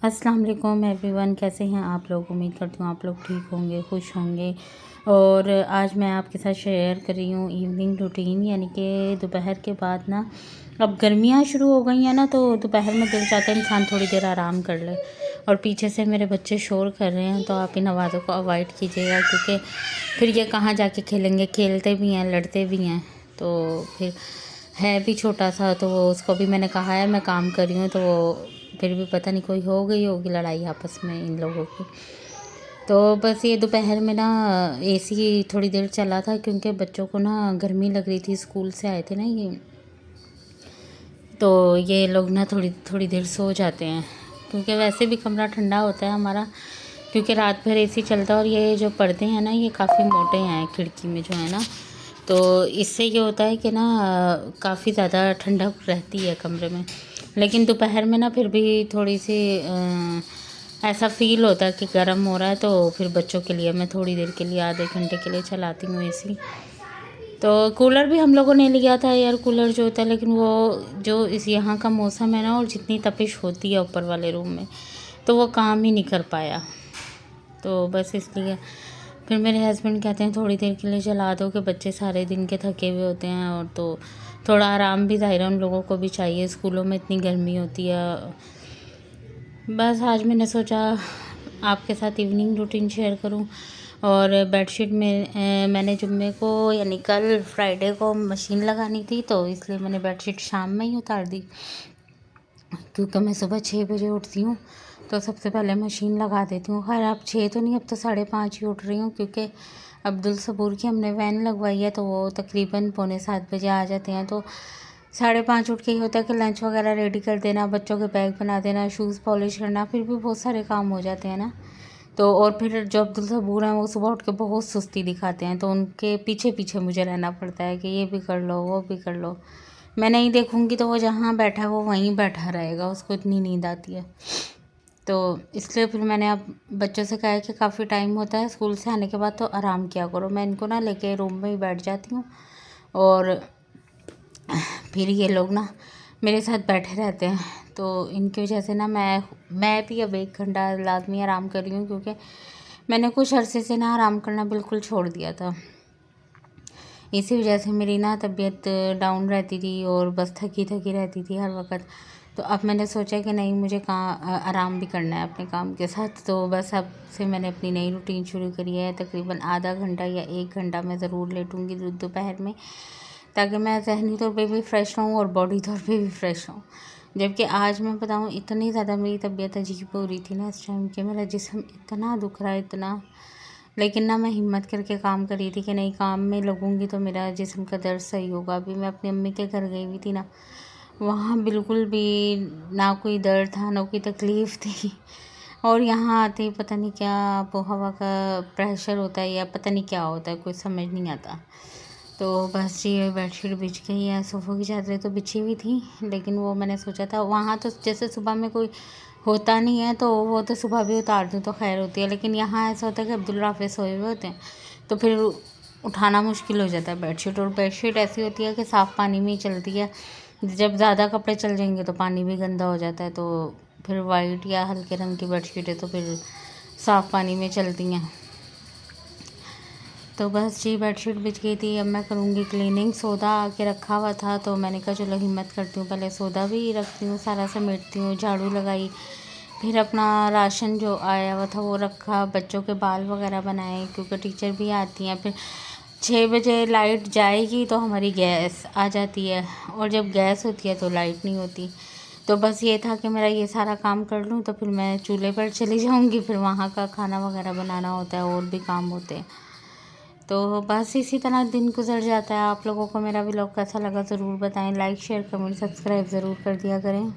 अस्सलाम वालेकुम एवरीवन, कैसे हैं आप लोग। उम्मीद करती हूँ आप लोग ठीक होंगे, खुश होंगे। और आज मैं आपके साथ शेयर कर रही हूँ इवनिंग रूटीन, यानी कि दोपहर के बाद ना, अब गर्मियाँ शुरू हो गई हैं ना, तो दोपहर में दिल चाहता है इंसान थोड़ी देर आराम कर ले। और पीछे से मेरे बच्चे शोर कर रहे हैं, तो आप इन आवाज़ों को अवॉइड कीजिएगा, क्योंकि फिर ये कहाँ जाके खेलेंगे। खेलते भी हैं, लड़ते भी हैं, तो फिर है भी छोटा सा, तो वो उसको भी मैंने कहा है मैं काम कर रही हूँ, तो वो फिर भी पता नहीं कोई हो गई होगी लड़ाई आपस में इन लोगों की। तो बस ये दोपहर में ना एसी थोड़ी देर चला था, क्योंकि बच्चों को ना गर्मी लग रही थी, स्कूल से आए थे ना ये, तो ये लोग ना थोड़ी थोड़ी देर सो जाते हैं, क्योंकि वैसे भी कमरा ठंडा होता है हमारा, क्योंकि रात भर एसी चलता है। और ये जो पर्दे हैं ना, ये काफ़ी मोटे हैं खिड़की में जो है ना, तो इससे ये होता है कि ना काफ़ी ज़्यादा ठंडक रहती है कमरे में। लेकिन दोपहर में ना फिर भी थोड़ी सी ऐसा फ़ील होता है कि गर्म हो रहा है, तो फिर बच्चों के लिए मैं थोड़ी देर के लिए, आधे घंटे के लिए चलाती हूँ एसी। तो कूलर भी हम लोगों ने लिया था, एयर कूलर जो होता है, लेकिन वो जो इस यहाँ का मौसम है ना, और जितनी तपिश होती है ऊपर वाले रूम में, तो वो काम ही नहीं कर पाया। तो बस इसलिए फिर मेरे हस्बैंड कहते हैं थोड़ी देर के लिए चला दो, कि बच्चे सारे दिन के थके हुए होते हैं, और तो थोड़ा आराम भी ज़ाहिर है उन लोगों को भी चाहिए, स्कूलों में इतनी गर्मी होती है। बस आज मैंने सोचा आपके साथ इवनिंग रूटीन शेयर करूं। और बेडशीट में मैंने जुम्मे को यानी कल फ्राइडे को मशीन लगानी थी, तो इसलिए मैंने बेडशीट शाम में ही उतार दी, क्योंकि मैं सुबह 6 बजे उठती हूँ, तो सबसे पहले मशीन लगा देती हूँ। खैर अब 6 तो नहीं, अब तो 5:30 ही उठ रही हूँ, क्योंकि अब्दुल सबूर की हमने वैन लगवाई है, तो वो तकरीबन 6:45 बजे आ जाते हैं। तो 5:30 उठ के ही होता है कि लंच वगैरह रेडी कर देना, बच्चों के बैग बना देना, शूज़ पॉलिश करना, फिर भी बहुत सारे काम हो जाते हैं ना। तो और फिर जो अब्दुल सबूर हैं, वो सुबह उठ के बहुत सुस्ती दिखाते हैं, तो उनके पीछे पीछे मुझे रहना पड़ता है कि ये भी कर लो, वो भी कर लो। मैं नहीं देखूँगी तो वो जहाँ बैठा है वो वहीं बैठा रहेगा, उसको इतनी नींद आती है। तो इसलिए फिर मैंने अब बच्चों से कहा है कि काफ़ी टाइम होता है स्कूल से आने के बाद, तो आराम किया करो। मैं इनको ना लेके रूम में ही बैठ जाती हूँ, और फिर ये लोग ना मेरे साथ बैठे रहते हैं। तो इनकी वजह से ना मैं भी अब 1 घंटा लाजमी आराम कर रही हूँ, क्योंकि मैंने कुछ अरसे से ना आराम करना बिल्कुल छोड़ दिया था। इसी वजह से मेरी ना तबीयत डाउन रहती थी, और बस थकी थकी रहती थी हर वक्त। तो अब मैंने सोचा कि नहीं, मुझे आराम भी करना है अपने काम के साथ। तो बस अब से मैंने अपनी नई रूटीन शुरू करी है। तकरीबन आधा घंटा या 1 घंटा मैं ज़रूर लेटूँगी दोपहर में, ताकि मैं ज़हनी तौर पे भी फ़्रेश रहूँ और बॉडी तौर पे भी फ़्रेश रहूँ। जबकि आज मैं बताऊँ, इतनी ज़्यादा मेरी तबीयत अजीब हो रही थी ना इस टाइम, कि मेरा जिस्म इतना दुख रहा है, इतना। लेकिन ना मैं हिम्मत करके काम कर रही थी कि नहीं, काम में लगूंगी तो मेरा जिस्म का दर्द सही होगा। अभी मैं अपनी अम्मी के घर गई हुई थी ना, वहाँ बिल्कुल भी ना कोई दर्द था, ना कोई तकलीफ़ थी। और यहाँ आते ही पता नहीं क्या आबो हवा का प्रेशर होता है, या पता नहीं क्या होता है, कुछ समझ नहीं आता। तो बस ये बेडशीट बिछ गई है, सोफ़ों की चादरें तो बिछी हुई थी, लेकिन वो मैंने सोचा था वहाँ तो जैसे सुबह में कोई होता नहीं है, तो वो तो सुबह भी उतार दूँ तो खैर होती है। लेकिन यहाँ ऐसा होता है कि अब्दुल राफ़े सोए हुए होते हैं, तो फिर उठाना मुश्किल हो जाता है बेडशीट। और बेडशीट ऐसी होती है कि साफ़ पानी में ही चलती है, जब ज़्यादा कपड़े चल जाएंगे तो पानी भी गंदा हो जाता है। तो फिर वाइट या हल्के रंग की बेडशीट है, तो फिर साफ़ पानी में चलती हैं। तो बस जी बेडशीट बिछ गई थी, अब मैं करूँगी क्लीनिंग। सौदा आके रखा हुआ था, तो मैंने कहा चलो हिम्मत करती हूँ, पहले सौदा भी रखती हूँ, सारा समेटती हूँ, झाड़ू लगाई, फिर अपना राशन जो आया हुआ था वो रखा, बच्चों के बाल वगैरह बनाए, क्योंकि टीचर भी आती हैं। फिर 6 बजे लाइट जाएगी तो हमारी गैस आ जाती है, और जब गैस होती है तो लाइट नहीं होती। तो बस ये था कि मेरा ये सारा काम कर लूँ, तो फिर मैं चूल्हे पर चली जाऊँगी, फिर वहाँ का खाना वगैरह बनाना होता है, और भी काम होते हैं। तो बस इसी तरह दिन गुजर जाता है। आप लोगों को मेरा व्लॉग कैसा लगा ज़रूर बताएं। लाइक शेयर कमेंट सब्सक्राइब ज़रूर कर दिया करें।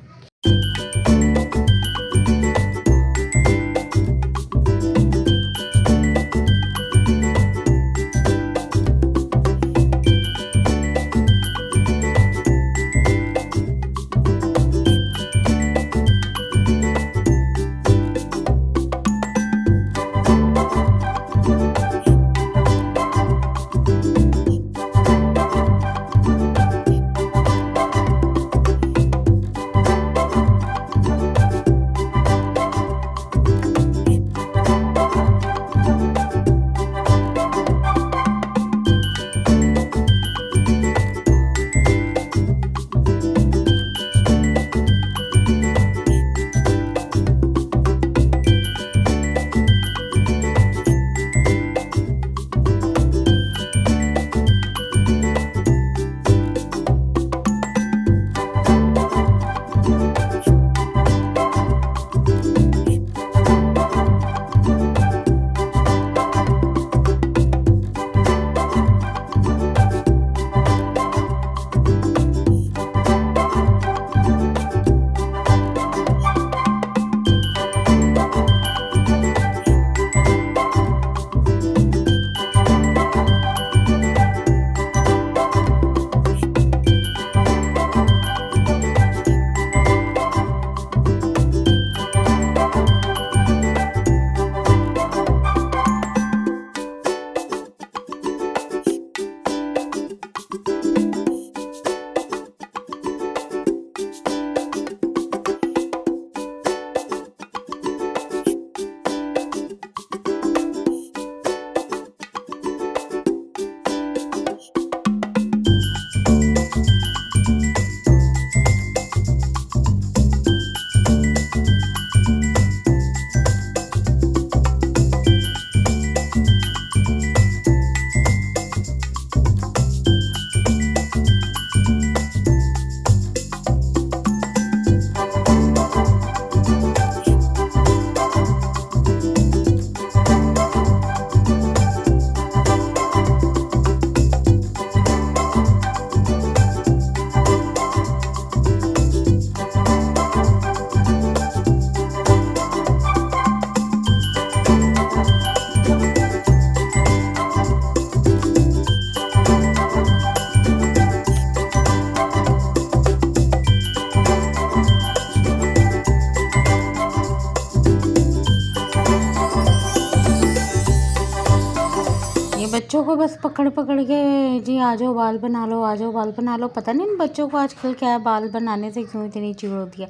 बच्चों को बस पकड़ पकड़ के जी आ जाओ बाल बना लो, आ जाओ बाल बना लो। पता नहीं इन बच्चों को आजकल क्या है, बाल बनाने से क्यों इतनी चिढ़ होती है।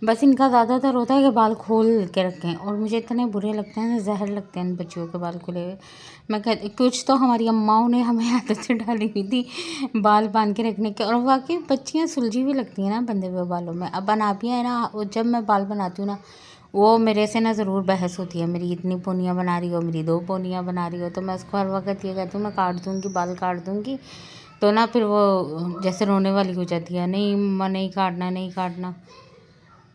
बस इनका ज़्यादातर होता है कि बाल खोल के रखें, और मुझे इतने बुरे लगते हैं, जहर लगते हैं इन बच्चियों के बाल खुले हुए। मैं कहती कुछ तो हमारी अम्माओं ने हमें आदत डाली हुई थी बाल बांध के रखने की, और वाकई बच्चियाँ सुलझी हुई लगती हैं ना बंधे हुए बालों में। अब बनापियाँ है ना, जब मैं बाल बनाती हूँ ना, वो मेरे से ना ज़रूर बहस होती है, मेरी इतनी पोनियाँ बना रही हो, मेरी 2 पोनियाँ बना रही हो। तो मैं उसको हर वक्त ये कहती हूँ मैं काट दूँगी, बाल काट दूँगी। तो ना फिर वो जैसे रोने वाली हो जाती है, नहीं मम्मा नहीं काटना, नहीं काटना।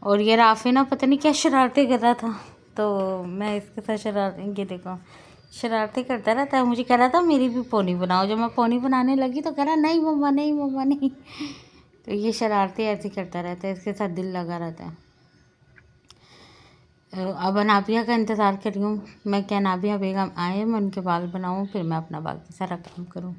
और ये राफ़ी ना पता नहीं क्या शरारतें कर रहा था, तो मैं इसके साथ ये देखो शरारतें करता रहता है। मुझे कह रहा था मेरी भी पोनी बनाओ। जब मैं पोनी बनाने लगी तो कह रहा नहीं मम्मा, नहीं मम्मा, नहीं। तो ये शरारतें ऐसे करता रहता है, इसके साथ दिल लगा रहता है। अब अनाबिया का इंतज़ार कर रही हूँ मैं, क्या अनाबिया बेगम आए, मैं उनके बाल बनाऊँ, फिर मैं अपना बाकी सारा काम करूँ।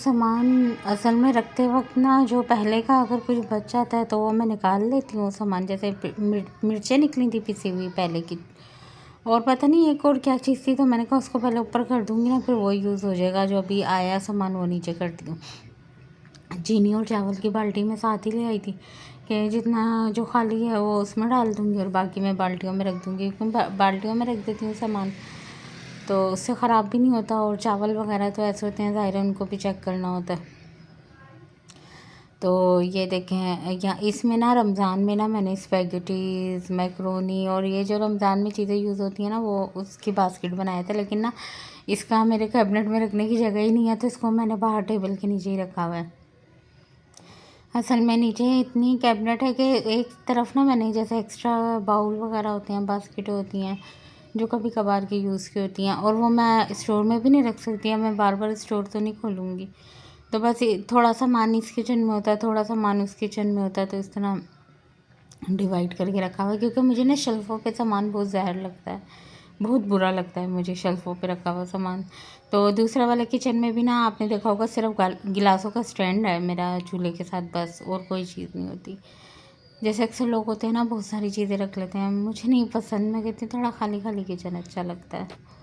सामान असल में रखते वक्त ना जो पहले का अगर कुछ बच जाता है तो वो मैं निकाल लेती हूँ सामान। जैसे मिर्चें निकली थी पिसी हुई पहले की, और पता नहीं एक और क्या चीज़ थी, तो मैंने कहा उसको पहले ऊपर कर दूँगी ना, फिर वो यूज़ हो जाएगा। जो अभी आया सामान वो नीचे करती हूँ। चीनी और चावल की बाल्टी में साथ ही ले आई थी कि जितना जो खाली है वो उसमें डाल दूँगी और बाकी मैं बाल्टियों में रख दूँगी, क्योंकि बाल्टियों में रख देती हूँ सामान तो उससे ख़राब भी नहीं होता। और चावल वगैरह तो ऐसे होते हैं ज़ाहिर है उनको भी चेक करना होता है। तो ये देखें या इसमें ना रमज़ान में ना मैंने स्पैगेटीज़, मैक्रोनी और ये जो रमज़ान में चीज़ें यूज़ होती हैं ना वो उसकी बास्केट बनाया था। लेकिन ना इसका मेरे कैबिनेट में रखने की जगह ही नहीं है, तो इसको मैंने बाहर टेबल के नीचे ही रखा हुआ है। असल में नीचे इतनी कैबिनेट है कि एक तरफ ना मैंने जैसे एक्स्ट्रा बाउल वगैरह होते हैं, बास्केट होती हैं जो कभी कभार की यूज़ की होती हैं, और वो मैं स्टोर में भी नहीं रख सकती है। मैं बार बार स्टोर तो नहीं खोलूँगी, तो बस थोड़ा सामान इस किचन में होता है, थोड़ा सामान उस किचन में होता है, तो इस तरह डिवाइड करके रखा हुआ है। क्योंकि मुझे ना शेल्फ़ों पे सामान बहुत ज़हर लगता है, बहुत बुरा लगता है मुझे शेल्फ़ों पे रखा हुआ सामान। तो दूसरा वाले किचन में भी ना आपने देखा होगा सिर्फ गिलासों का स्टैंड है मेरा चूल्हे के साथ, बस और कोई चीज़ नहीं होती। जैसे अक्सर लोग होते हैं ना बहुत सारी चीज़ें रख लेते हैं, मुझे नहीं पसंद। मैं कहती हूँ थोड़ा खाली खाली किचन अच्छा लगता है।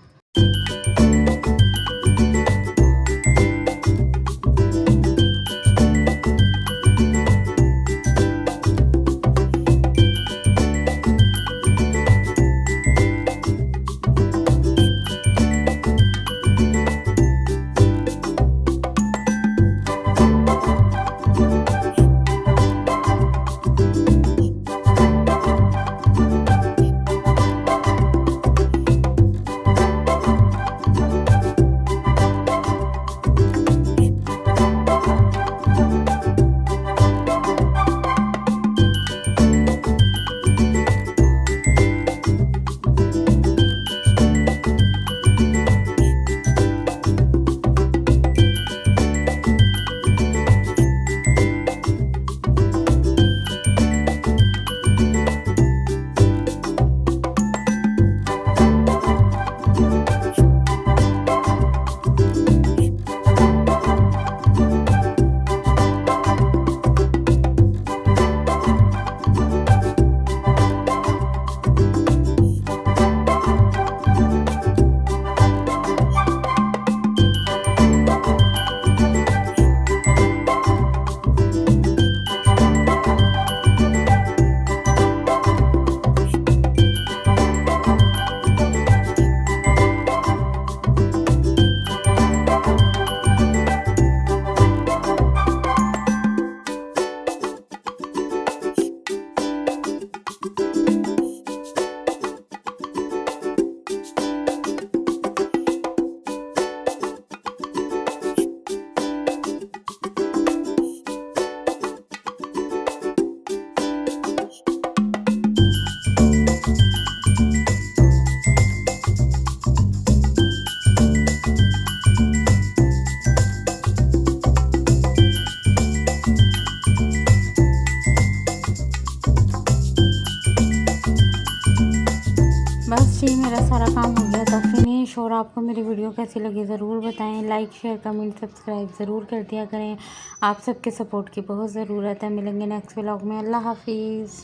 बस जी मेरा सारा काम हो गया था फिनिश। और आपको मेरी वीडियो कैसी लगी ज़रूर बताएं। लाइक शेयर कमेंट सब्सक्राइब ज़रूर कर दिया करें। आप सबके सपोर्ट की बहुत ज़रूरत है। मिलेंगे नेक्स्ट व्लॉग में। अल्लाह हाफिज़।